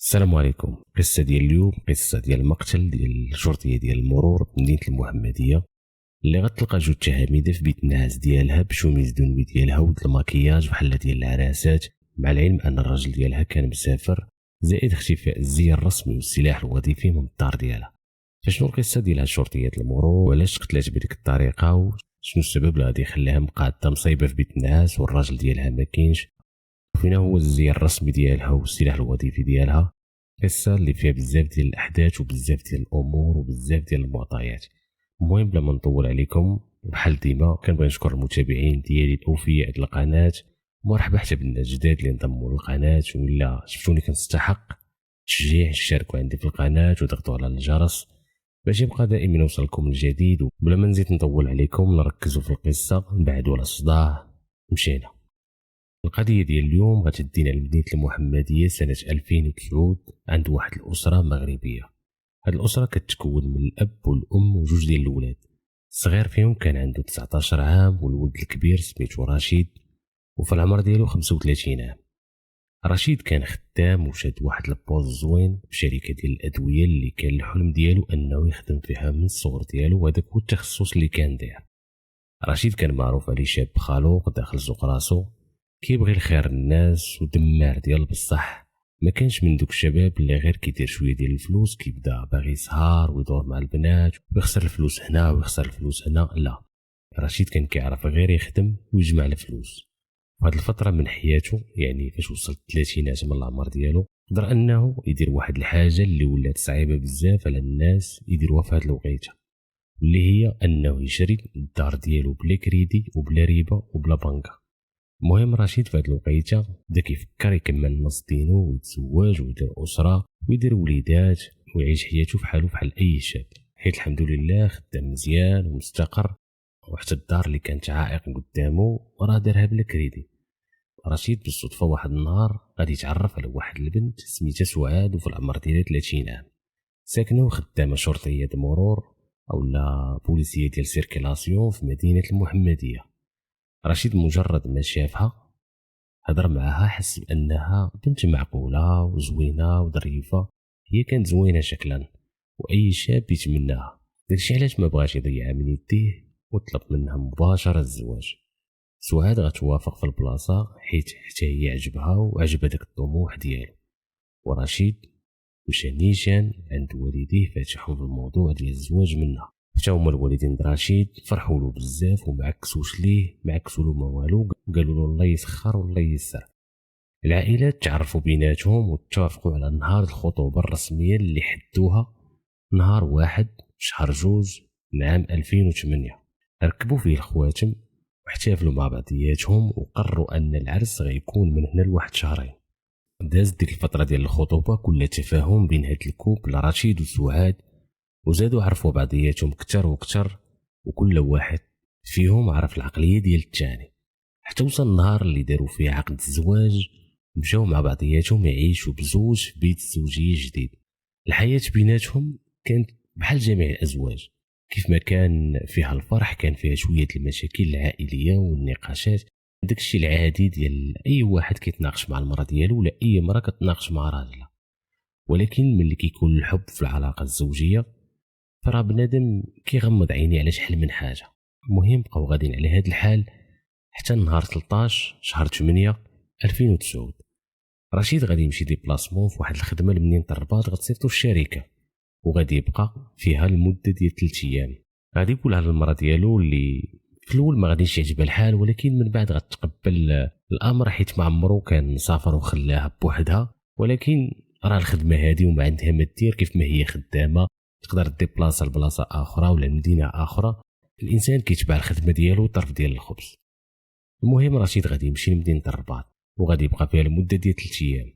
السلام عليكم. قصة ديال اليوم قصة ديال المقتل ديال الشرطية ديال المرور بمدينة المحمدية اللي غتلقى جوج تهاميده في بيت النعاس ديالها بشوميز دونوي ديالها ود الماكياج بحال ديال العراسات، مع العلم ان الراجل ديالها كان مسافر، زائد اختفاء الزي الرسمي والسلاح الوظيفي من الدار ديالها. فشنو القصة ديال هاد شرطية المرور وعلاش قتلات بديك الطريقة وشنو السبب اللي غادي يخليها مقادة مصيبة في بيت النعاس والراجل ديالها ما كاينش، وفينا هو الزي الرسمي ديالها والسلاح الوظيفي ديالها. قصه اللي فيها بزاف ديال الاحداث وبزاف ديال الامور وبزاف ديال المعطيات. المهم بلا ما نطول عليكم، بحال ديما كنبغي نشكر المتابعين ديالي الاوفياء ديال القناه، مرحبا حتى بالناس الجداد اللي انضموا للقناه ولا شفتوني كنستحق تشجيع شاركوا عندي في القناه وضغطوا على الجرس باش يبقى دائما يوصلكم الجديد. وبلا ما نزيد نطول عليكم نركزوا في القصه نبعدوا على الصداع. مشينا. القضية ديال اليوم غتدينا لمدينة المحمدية سنة 2009 عند واحد الأسرة مغربية. هاد الأسرة كتكون من الأب والأم وجوج ديال الولاد. الصغير فيهم كان عنده 19 عام والولد الكبير سميتو رشيد وفي العمر ديالو 35 عام. رشيد كان خدام وشاد واحد البوز زوين بشركة ديال الأدوية اللي كان الحلم ديالو أنه يخدم فيها من الصغر ديالو، وهداك هو التخصص اللي كان داير. رشيد كان معروف عليه شاب خلوق داخل سوق راسو، كيبغي الخير الناس ودمار ديال بصح، ما كانش من دوك الشباب اللي غير كيدير شويه ديال الفلوس كيبدا باغي يسهر ويدور مع البنات ويخسر الفلوس هنا ويخسر الفلوس هنا. لا، رشيد كان كيعرف غير يخدم ويجمع الفلوس. فهاد الفتره من حياته، يعني فاش وصل الثلاثينات من العمر ديالو، قدر انه يدير واحد الحاجه اللي ولات صعيبه بزاف على الناس يديروها في هاد الوقيته، واللي هي انه يشري الدار ديالو بلا كريدي وبلا ريبه وبلا بنكه. المهم رشيد في هاد الوقيته بدا كيفكر يكمل نص دينو ويتزوج ويدير اسره ويدير وليدات ويعيش حياته فحالو فحال اي شاب، حيت الحمد لله خدام مزيان ومستقر، وحتى الدار اللي كانت عائق قدامه وراه دارها بلا كريدي. رشيد بالصدفه واحد النهار غادي يتعرف على واحد البنت سميتها سعاد وفي العمر ديالها 30 عام، ساكنه وخدامه شرطيه مرور اولا بوليسيه ديال سيركيلاسيون في مدينه المحمديه. رشيد مجرد ما شافها هضر معها حس بانها بنت معقوله وزوينه وظريفه، هي كانت زوينه شكلا واي شاب يتمناها. داكشي علاش ما بغاش يضيعها من يديه وطلب منها مباشره الزواج. سعاد غتوافق في البلاصه حيت حتى هي عجبها وعجبها داك الطموح ديالو. ورشيد مشى نيشان عند والديه فاتحهم في الموضوع ديال الزواج منها. حتى هما الوالدين رشيد فرحوا له بزاف وما عكسوش ليه، ما عكسوا له ما والو، قالوا له الله يسخر والله ييسر. العائلات تعرفوا بيناتهم واتفقوا على نهار الخطوبه الرسميه اللي حدوها نهار 1 شهر 2 من عام 2008. ركبوا فيه الخواتم واحتفلوا مع بعضياتهم وقرروا ان العرس غيكون من هنا لواحد شهرين. دازت ديك الفتره ديال الخطوبه كل تفاهم بين هاد الكوبل رشيد وسعاد، وزادوا عرفوا بعضياتهم كتر وكتر، وكل واحد فيهم عرف العقليه ديال الثاني، حتى وصل النهار اللي داروا فيه عقد الزواج. مشاو مع بعضياتهم يعيشوا بزوج في بيت زوجيه جديد. الحياه بيناتهم كانت بحال جميع الازواج، كيف ما كان فيها الفرح كان فيها شويه المشاكل العائليه والنقاشات، داكشي العادي ديال اي واحد كيتناقش مع المراه ديالو ولا اي مراه كتناقش مع راجلها. ولكن ملي كيكون الحب في العلاقه الزوجيه فراه بنادم كيغمض عينيه على شحال من حاجه. المهم بقاو غاديين على هذا الحال حتى نهار 13 شهر 8 2009. رشيد غادي يمشي ديبلاسمون في واحد الخدمه لمدينه الرباط غتصيفطو الشركه، وغادي يبقى فيها لمده ديال 3 ايام. غادي يقولها للمراه ديالو اللي في الاول ما غاديش يعجبها الحال، ولكن من بعد غتقبل الامر حيت ما عمرو كان مسافر وخلاها بوحدها. ولكن راه الخدمه هذه وما عندها ما دير، كيف ما هي خدامه تقدر ديبلاصا لبلاصه اخرى ولا مدينه اخرى، الانسان كيتبع الخدمه ديالو طرف ديال الخبز. المهم رشيد غادي يمشي لمدينه الرباط وغادي يبقى فيها لمده ديال 3 ايام.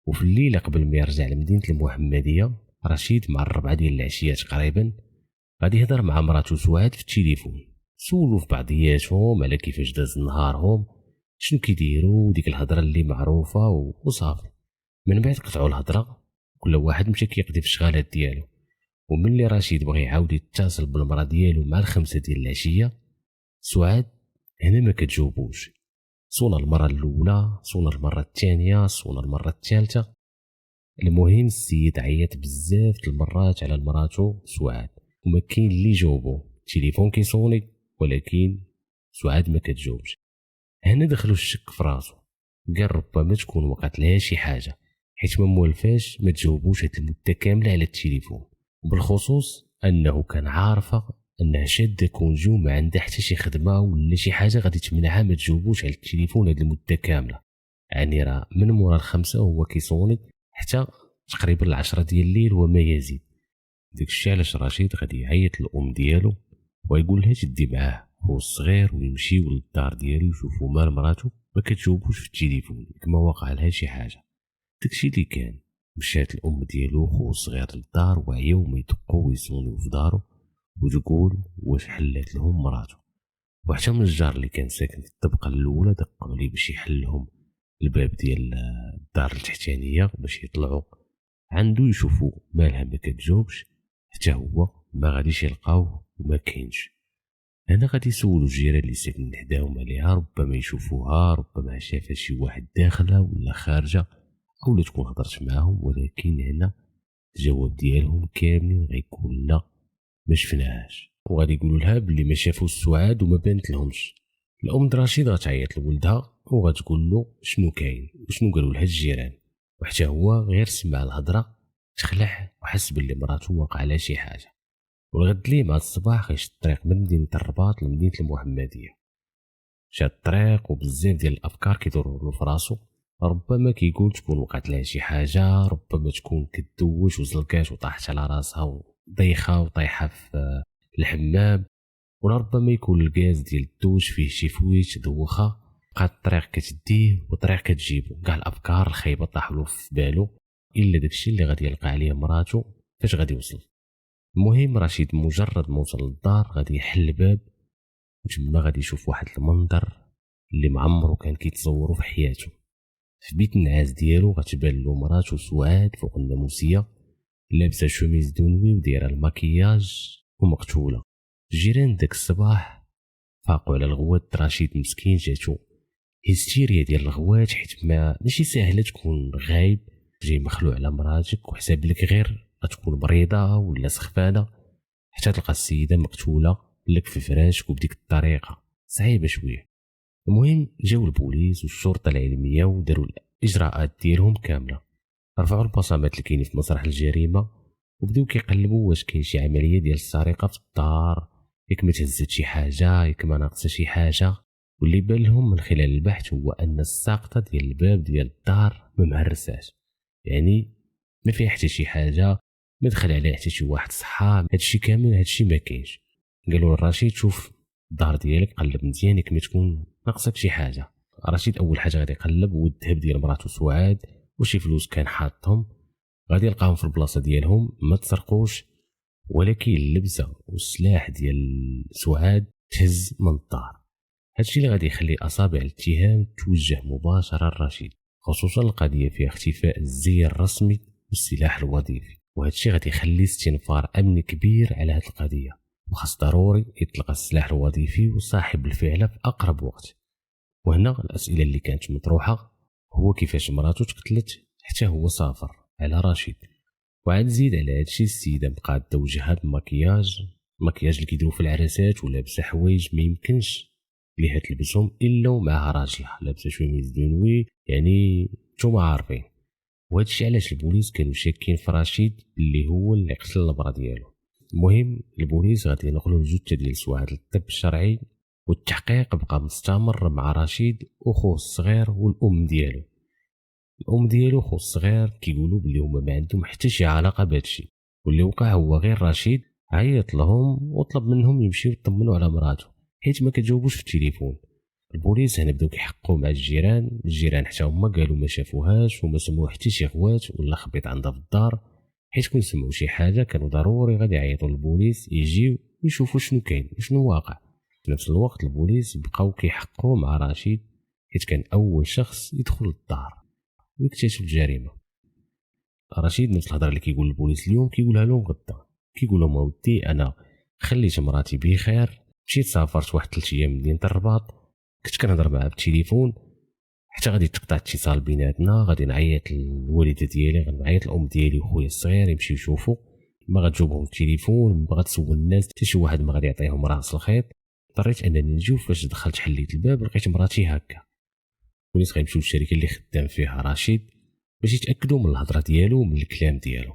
وفي الليله قبل ما يرجع لمدينه المحمديه، رشيد مع 4 ديال العشيه تقريبا غادي يهضر مع مراته سعاد في التليفون، سولوا في بعضياتهم على كيفاش داز نهارهم، شنو كيديروا، ديك الهضره اللي معروفه وصافي. من بعد قطعوا الهضره، كل واحد مشى كيقضي في الشغالات ديالو. وملي رشيد بغى يعاود يتصل بالمراه ديالو مع 5 ديال العشيه، سعاد هنا ما كتجاوبوش. صونا المره الاولى، صونا المره الثانيه، صونا المره الثالثه، المهم السيد عيط بزاف د المرات على مراتو سعاد، وما كاين اللي جاوبو، التليفون كيصوني ولكن سعاد ما كتجاوبش. هنا دخلو الشك في راسو، قال ربما تكون وقعت لها شي حاجه حيت ما موالفاش ما تجاوبوش هاد المده كامله على التليفون، وبالخصوص انه كان عارفه انها شاده كونجي وما عندها حتى شي خدمه ولا شي حاجه غادي تمنعها ما تجاوبوش على التليفون هاد المده كامله. يعني راه من مورا 5 وهو كيصوني حتى تقريبا 10 ديال الليل وما يزيد. داكشي علاش رشيد غادي يعيط للام ديالو ويقول لها تدي معاه هو الصغير ويمشيو للدار ديالو يشوفوا مال مراتو ما كتجاوبوش في التليفون كما وقع لها شي حاجه. داكشي اللي كان، مشات الام ديالو خو الصغير للدار وعياو ما يدقوا ويصونوا في دارو وتقول واش حلات لهم مراتو. وحتى من الجار اللي كان ساكن في الطبقه الاولى دقوا عليه باش يحل لهم الباب ديال الدار التحتانيه باش يطلعوا عنده يشوفوا مالها ما كتجاوبش، حتى هو ما غاديش يلقاوه وما كاينش. هنا غادي يسولوا الجيران اللي ساكنين حداهم عليها، ربما يشوفوها، ربما شافها شي واحد داخله ولا خارجه او لا تكون هضرت معاهم، ولكن هنا الجواب ديالهم كاملين غيكون لا ما شفناهاش. وغادي يقولوا لها بلي ما شافوا السعاد وما بانت لهمش. الام رشيد غتعيط لولدها وغتقول له شنو كاين وشنو قالوا لها الجيران، وحتى هو غير سمع الهضره تخلع وحس بلي مراته واقع على شي حاجه. والغد ليه مع الصباح غيشد الطريق من مدينه الرباط لمدينه المحمديه. شاد الطريق وبزاف ديال الافكار كيدوروا له في راسو، ربما كيقول تكون وقعت لها شي حاجه، ربما تكون كدوش وزلقات وطاحت على راسها وضيخه وطايحه في الحمام، ولا ربما يكون الغاز ديال الدوش فيه شي فويت دوخه بقات الطريق كتديه والطريق كتجيبو. كاع الافكار الخايبه طاحوا له في بالو الا داكشي اللي غادي يلقى عليه مراته فاش غادي يوصل. المهم رشيد مجرد ما وصل للدار غادي يحل الباب وتما غادي يشوف واحد المنظر اللي معمرو كان كيتصورو في حياته. في بيت النعاس ديالو غتبان له مراته سعاد فوق الناموسيه لابسه شوميز دونوي ودايره الماكياج ومقتوله. الجيران داك الصباح فاقوا على الغوات رشيد مسكين، جاتو هيستيريا ديال الغوات حيت ماشي ساهله تكون غايب جاي مخلوع على مراتك وحساب لك غير غتكون مريضه ولا سخفانه حتى تلقى السيده مقتوله لك في فراشك وبديك الطريقه صعيبه شويه. المهم جاو البوليس والشرطه العلميه وداروا الاجراءات ديالهم كامله، رفعوا البصمات اللي كاينين في مسرح الجريمه وبداو كيقلبوا واش كاين شي عمليه ديال السرقه في الدار، ياك ما تهزت شي حاجه، ياك ما ناقصه شي حاجه. واللي بان لهم من خلال البحث هو ان الساقطه ديال الباب ديال الدار ما مهرساش، يعني ما فيها حتى شي حاجه، ما دخل عليها حتى شي واحد صحا. هادشي كامل هادشي ما كاينش. قالوا لرشيد شوف الدار ديالك قلب مزيان ياك ما تكون ناقصك شي حاجه. رشيد اول حاجه غادي يقلب والذهب ديال مراته سعاد وشي فلوس كان حاطهم غادي يلقاهم في البلاصه ديالهم ما تسرقوش، ولكن اللبسه والسلاح ديال سعاد تهز من الدار. هادشي اللي غادي يخلي اصابع الاتهام توجه مباشره لرشيد، خصوصا القضيه فيها اختفاء الزي الرسمي والسلاح الوظيفي، وهادشي غادي يخلي استنفار امني كبير على هاد القضيه، وخاص ضروري يطلق السلاح الوظيفي وصاحب الفعل في اقرب وقت. وهنا الاسئله اللي كانت مطروحه هو كيفاش مراته تقتلت حتى هو سافر على رشيد. وعاد زيد على هادشي السيده مقاده وجهها بمكياج اللي كيديروا في العراسات ولابسه حوايج ما يمكنش اللي تلبسهم الا ومعها راجله لابسه شوميز دونوي، يعني نتوما عارفين. وهادشي علاش البوليس كانوا شاكين في رشيد اللي هو اللي قتل المرا ديالو. المهم البوليس غادي ينقلوا الجثه ديال سعاد للطب الشرعي والتحقيق بقى مستمر مع رشيد وخوه الصغير والام ديالو. الام ديالو وخوه الصغير كيقولوا بلي هما ما عندهم حتى شي علاقه بهادشي، واللي وقع هو غير رشيد عيط لهم وطلب منهم يمشيو يطمنوا على مراته حيت ما كتجاوبوش في التليفون. البوليس هنا بداو كيحققوا مع الجيران حتى هما قالوا ما شافوهاش وما سمعوا حتى شي غوات ولا خبيط عندها في الدار، حيت كون سمعوا شي حاجه كانوا ضروري غادي يعيطوا للبوليس يجيو يشوفوا شنو كاين وشنو واقع. في نفس الوقت البوليس بقاو كيحققوا مع رشيد حيت كان اول شخص يدخل للدار ويكتشف الجريمه. رشيد نفس الهضره اللي كيقول البوليس اليوم كيقولها لهم غدا، كيقول لهم اودي انا خليت مراتي بخير، مشيت سافرت واحد 3 ايام لمدينه الرباط، كنت كنهضر معها بالتليفون حتى غادي تقطع الاتصال بيناتنا، غادي نعيط للوالده ديالي، غادي نعيط للام ديالي وخويا الصغير يمشيو يشوفوا، ما غتجاوبهم التليفون، ما غتسول الناس، حتى شي واحد ما غادي يعطيهم راس الخيط. اضطريت انني نجي، فاش دخلت حليت الباب لقيت مراتي هكا. وليت غنمشيو للشركه اللي خدام فيها رشيد باش يتاكدوا من الهضره ديالو ومن الكلام ديالو.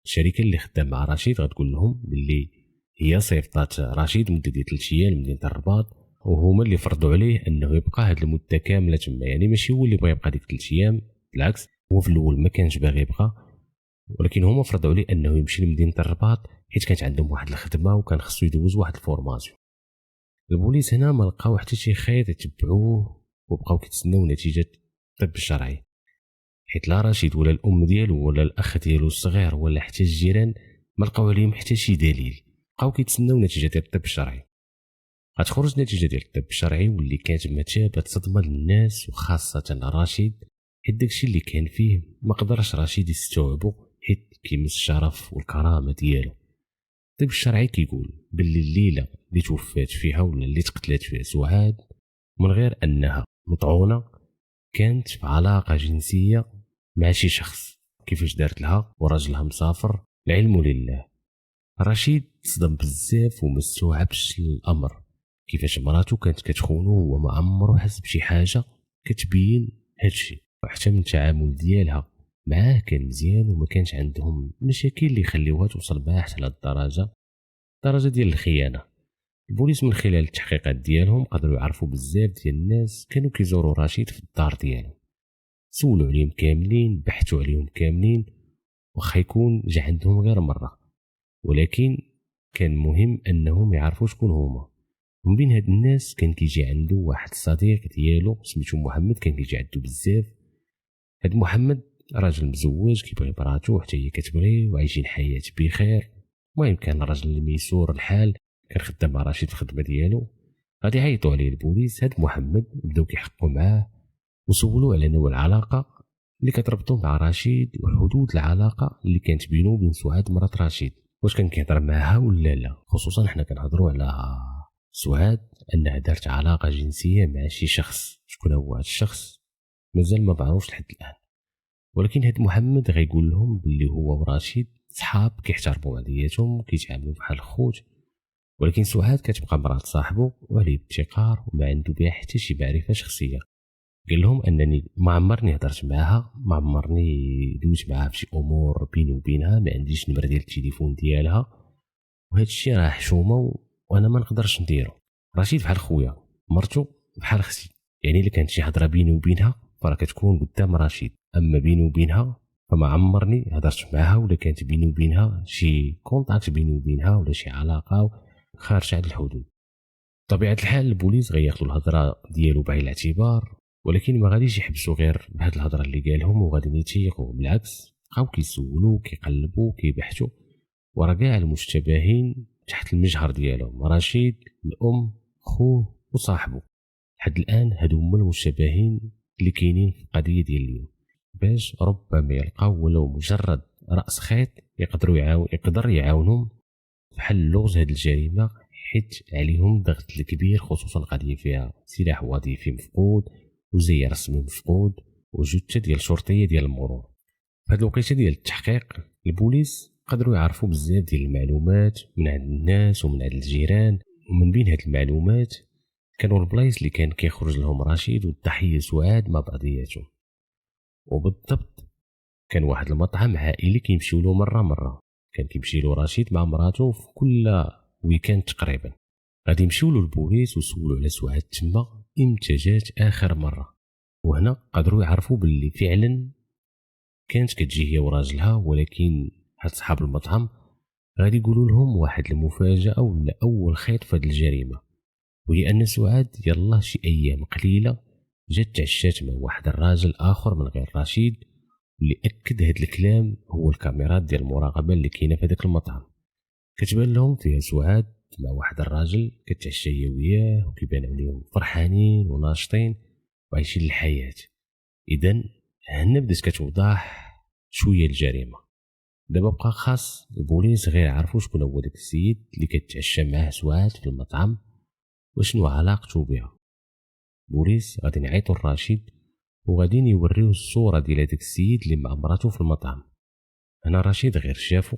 الشركه اللي خدام مع رشيد غتقول لهم باللي هي صيفطات رشيد مده ديال 3 ايام لمدينه الرباط، وهما اللي فرضوا عليه انه يبقى هاد المده كامله تما. يعني ماشي هو اللي بغى يبقى ديك 3 ايام، بالعكس هو في الاول ما كانش باغي يبقى، ولكن هما فرضوا عليه انه يمشي لمدينه الرباط حيت كانت عندهم واحد الخدمه وكان خصو يدوز واحد الفورماسيون. البوليس هنا ما لقاو حتى شي خيط يتبعوه، وبقاو كيتسناو نتيجه الطب الشرعي، حيت لا رشيد ولا الام ديالو ولا الاخ ديالو الصغير ولا حتى الجيران ما لقاو عليهم حتى شي دليل. بقاو كيتسناو نتيجه ديال الطب الشرعي. غتخرج نتيجه ديال الطب الشرعي واللي كانت مثابه صدمه للناس وخاصه رشيد، حيت داكشي اللي كان فيه ما قدرش رشيد يستوعبه، حيت كيمس الشرف والكرامه ديالو. الطب الشرعي كيقول باللي الليله اللي توفات فيها ولا اللي تقتلت فيها سعاد من غير انها مطعونه كانت في علاقه جنسيه مع شي شخص. كيفاش دارت لها وراجلها مسافر العلم لله. رشيد صدم بزاف وما استوعبش الامر، كيفاش مراته كانت كتخونو وما عمرو حس بشي حاجه كتبين هادشي، وحتى من التعامل ديالها معاه كان مزيان وما كانش عندهم مشاكل اللي يخليوها توصل معاه حتى لهاد الدرجه ديال الخيانه. البوليس من خلال التحقيقات ديالهم قدروا يعرفوا بزاف ديال الناس كانوا كيزوروا رشيد في الدار ديالو، سولوا عليهم كاملين، بحثوا عليهم كاملين، واخا يكون جا عندهم غير مره، ولكن كان مهم انهم يعرفوا شكون هما. من بين هاد الناس كان كيجي عنده واحد الصديق ديالو سميتو محمد، كان كيجي عنده بزاف. هاد محمد راجل مزوج كيبغي مراته حتى هي كتبغيه وعايشين حياه بخير. المهم كان راجل ميسور الحال، كان خدام مع رشيد في الخدمه ديالو. غادي يعيطوا عليه البوليس، هاد محمد بداو كيحقوا معاه وسولوه على نوع العلاقه اللي كتربطو مع رشيد وحدود العلاقه اللي كانت بينه وبين سعاد مرات رشيد، واش كان كيهضر معها ولا لا. خصوصا حنا كنهضروا على سعاد انها دارت علاقه جنسيه مع شي شخص، شكون هو هذا الشخص مازال ما معروفش لحد الان. ولكن هاد محمد غيقول لهم باللي هو ورشيد صحاب كيحترموا بعضياتهم وكيتعاملوا بحال خوت، ولكن سعاد كتبقى مرات صاحبه وعليه بافتقار وما عنده بها حتى شي معرفه شخصيه. قال لهم انني ما عمرني هضرت معها، ما عمرني دوزت معها في شي امور بيني وبينها، ما عنديش نمره ديال التليفون ديالها، وهذا الشيء راه حشومه وانا ما نقدرش نديرو. رشيد بحال خويا، مرتو بحال اختي، يعني الا كانت شي هضره بيني وبينها فراه كتكون قدام رشيد، اما بيني وبينها فما عمرني هضرت معها ولا كانت بيني وبينها شي كونتاكت بيني وبينها ولا شي علاقه خارجه على الحدود. طبيعه الحال البوليس غياخذوا الهضره ديالو بعين الاعتبار، ولكن ما غاديش يحبسوا غير بهاد الهضره اللي قالهم وغادي يتيقوا، بالعكس بقاو كيسولوا كيقلبوا كيبحثوا ورا كاع المشتبهين تحت المجهر ديالهم، رشيد، الام، خوه وصاحبه. لحد الان هادو هما المشتبهين اللي كاينين في القضيه ديال اليوم، باش ربما يلقاو ولو مجرد راس خيط يقدر يعاونهم في حل لغز هاد الجريمه، حيت عليهم ضغط الكبير، خصوصا قضيه فيها سلاح وظيفي مفقود وزي رسمي مفقود وجثه ديال شرطيه ديال المرور. في هاد الوقيته ديال التحقيق البوليس قدروا يعرفوا بزاف ديال المعلومات من عند الناس ومن عند الجيران، ومن بين هاد المعلومات كانوا البلايص اللي كان كيخرج لهم رشيد والضحيه سعاد مع بعضياتهم. وبالضبط كان واحد المطعم عائلي كيمشيو له مره كان كيمشي له رشيد مع مراته في كل ويكاند تقريبا. غادي يمشيو له البوليس وسولوا على سعاد تما امتى جات اخر مره، وهنا قدروا يعرفوا باللي فعلا كانت كتجي هي وراجلها، ولكن هاد صحاب المطعم غادي يقولوا لهم واحد المفاجاه ولا اول خيط في هاد الجريمه، وهي ان سعاد يلاه شي ايام قليله جات تعشات مع واحد الراجل اخر من غير رشيد، واللي اكد هاد الكلام هو الكاميرات ديال المراقبه اللي كاينه في هذاك المطعم. كتبان لهم فيها سعاد مع واحد الراجل كتعشى هي وياه، وكيبان عليهم فرحانين وناشطين وعايشين الحياه. اذا هنا بدات كتوضح شويه الجريمه. دابا بقى خاص البوليس غير يعرفوا شكون هو داك السيد اللي كتعشى معاه سعاد في المطعم وشنو علاقته بها. البوليس غادي يعيطوا لرشيد وغاديين يوريو الصوره ديال هذاك السيد اللي مع مراته في المطعم. هنا رشيد غير شافو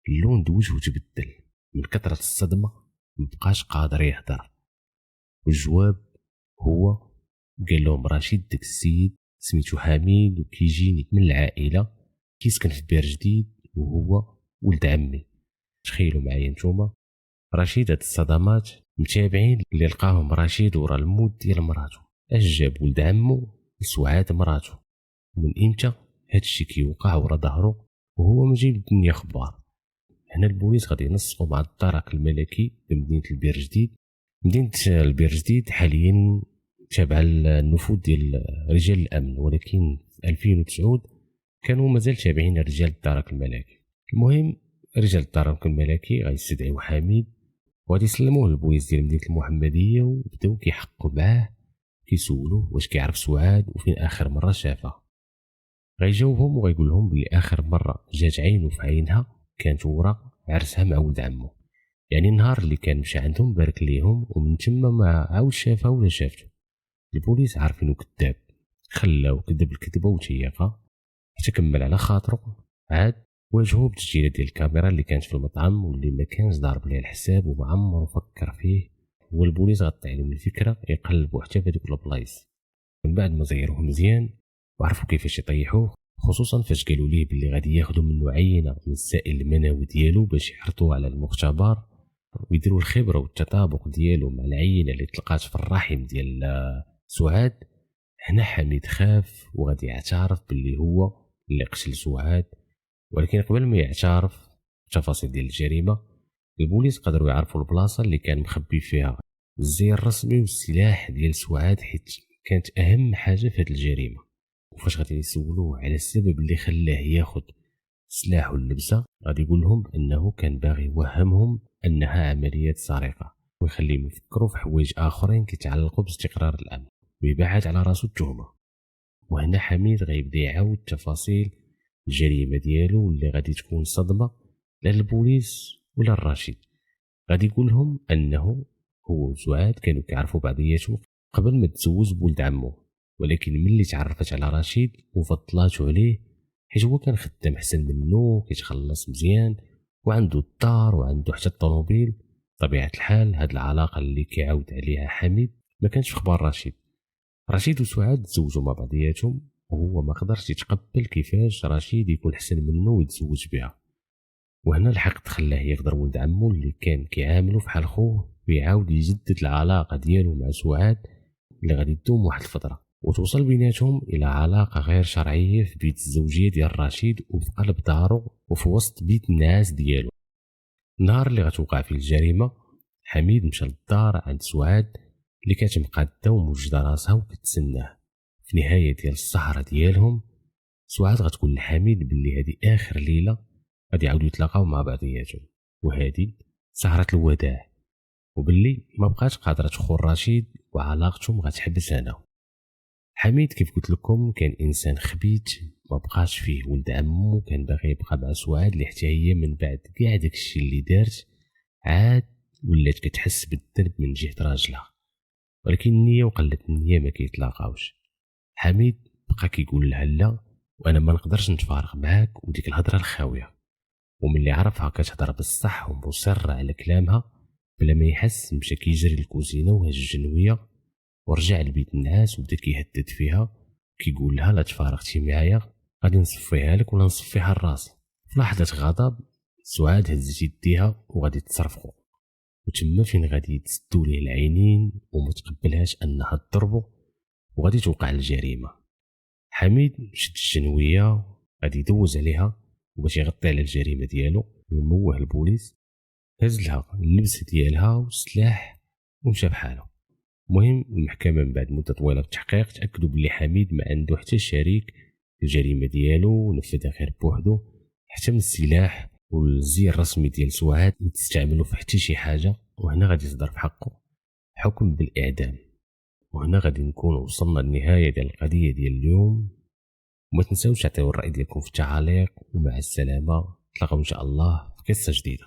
اللون د وجهو تبدل من كثره الصدمه، مبقاش قادر يهضر. والجواب هو قال لهم رشيد داك السيد سميتو حميد وكيجيني من العائله، كيسكن في بير جديد وهو ولد عمي. تخيلوا معايا نتوما رشيد هاد الصدمات متابعين اللي لقاهم رشيد ورا الموت ديال مراته. اش جاب ولد عمو لسعاد مراته؟ من امتى هادشي كيوقع ورا ظهرو وهو ما جايب الدنيا خبار؟ هنا البوليس غادي ينسقوا مع الدرك الملكي بمدينه البير جديد. مدينه البير جديد حاليا تابعه النفوذ ديال رجال الامن، ولكن في 2009 كانوا مازال تابعين رجال الدرك الملكي. المهم رجال الدرك الملكي غيستدعيو حميد وغادي يسلموه للبوليس ديال مدينه المحمديه، وبداو كيحققوا معاه كيسولوه واش كيعرف سعاد وفين اخر مره شافها. غيجاوبهم وغيقول لهم بلي اخر مره جات عينه في عينها كانت ورا عرسها مع ولد عمو، يعني النهار اللي كان مشى عندهم بارك ليهم، ومن تما ما عاود شافها ولا شافته. البوليس عارفينه كذاب، خلاو كذب الكذبه وتيقه حتى كمل على خاطره. عاد واجهوه بتسجيلات ديال الكاميرا اللي كانت في المطعم واللي ما كانش ضارب ليه الحساب وما عمره فكر فيه. والبوليس غطى عليهم الفكره يقلبوا حتى في هذوك البلايص. من بعد ما زيروه مزيان وعرفوا كيفاش يطيحوه، خصوصا فاش قالوا ليه باللي غادي ياخذوا منه عينه من السائل المنوي ديالو باش يحرطوه على المختبر ويديروا الخبره والتطابق ديالو مع العينه اللي تلقات في الرحم ديال سعاد. هنا حميد خاف وغادي يعترف باللي هو اللي قتل سعاد، ولكن قبل ما يعترف بتفاصيل ديال الجريمه البوليس قدروا يعرفوا البلاصه اللي كان مخبي فيها الزي الرسمي والسلاح ديال سعاد، حيت كانت اهم حاجه في هذه الجريمه. وفاش غادي يسولوه على السبب اللي خلاه ياخذ سلاح واللبسه غادي يقول لهم انه كان باغي يوهمهم انها عمليه سرقه ويخليهم يفكروا في حوايج اخرين كيتعلقوا باستقرار الامن ويبعد على راسو التهمه. وهنا حميد غيبدا يعاود تفاصيل الجريمه ديالو اللي غادي تكون صدمه لا للبوليس ولا الرشيد. غادي يقول لهم انه هو وسعاد كانوا كيعرفوا بعضياتهم قبل ما تزوج بولد عمو، ولكن ملي تعرفت على رشيد وفضلاتو عليه حيت هو كان خدام احسن منه كيتخلص مزيان وعنده الدار وعنده حتى الطوموبيل. طبيعه الحال هاد العلاقه اللي كيعاود عليها حميد ما كانش في خبار رشيد. رشيد وسعاد تزوجوا مع بعضياتهم وهو ما قدرش يتقبل كيفاش رشيد يكون احسن منه ويتزوج بها. وهنا الحق خلاه يقدر ولد عمو اللي كان كيعاملو فحال خوه ويعاود يجدد العلاقه ديالو مع سعاد اللي غادي تدوم واحد الفتره وتوصل بيناتهم الى علاقه غير شرعيه في بيت الزوجيه ديال رشيد وفي قلب دارو وفي وسط بيت الناس ديالو. النهار اللي غتوقع فيه الجريمه حميد مشى للدار عند سعاد اللي كانت مقاده وموجده راسها وكتسناه. في نهايه ديال السهره ديالهم سعاد غتقول لحميد باللي هذه اخر ليله غادي يعاودوا يتلاقاو مع بعضياتهم وهذه سهره الوداع، وباللي ما بقاش قادره تخون رشيد وعلاقتهم غتحبس هنا. حميد كيف قلت لكم كان انسان خبيث ما بقاش فيه ولد عمو، كان باغي يبقى مع سعاد اللي حتى هي من بعد كاع داكشي اللي دارت عاد ولات كتحس بالذنب من جهه راجلها، ولكن النيه وقله النيه ما كيتلاقاوش. حميد بقى كيقول لها لا وانا ما نقدرش نتفارق معاك وديك الهضره الخاويه. وملي عرفها كتهضر بالصح ومصر على كلامها بلا ما يحس مشى كيجري للكوزينه وهز الجنويه ورجع لبيت الناس وبدا كيهدد فيها كيقول لها لا تفارقتي معايا غادي نصفيها لك ولا نصفيها لراسي. في لحظه غضب سعاد هزت يديها وغادي تصرفقوا وتما فين غادي تسدوا ليه العينين وما تقبلهاش انها تضربه وغادي توقع الجريمه. حميد شد الجنويه غادي يدوز عليها باش يغطي على الجريمه ديالو ويموه البوليس، هز لها اللبس ديالها والسلاح ومشى بحاله. المهم المحكمه من بعد مده طويله في التحقيق تاكدوا بلي حميد ما عنده حتى شريك في الجريمه ديالو ونفذها غير بوحدو، حتى من السلاح والزي الرسمي ديال سعاد ما تستعملوا في حتى شي حاجه. وهنا غادي يصدر في حقه حكم بالاعدام. وهنا غادي نكون وصلنا للنهايه ديال القضيه ديال اليوم. وما تنساوش تعطيو الراي ديالكم في التعاليق، ومع السلامه، نتلاقاو ان شاء الله في قصه جديده.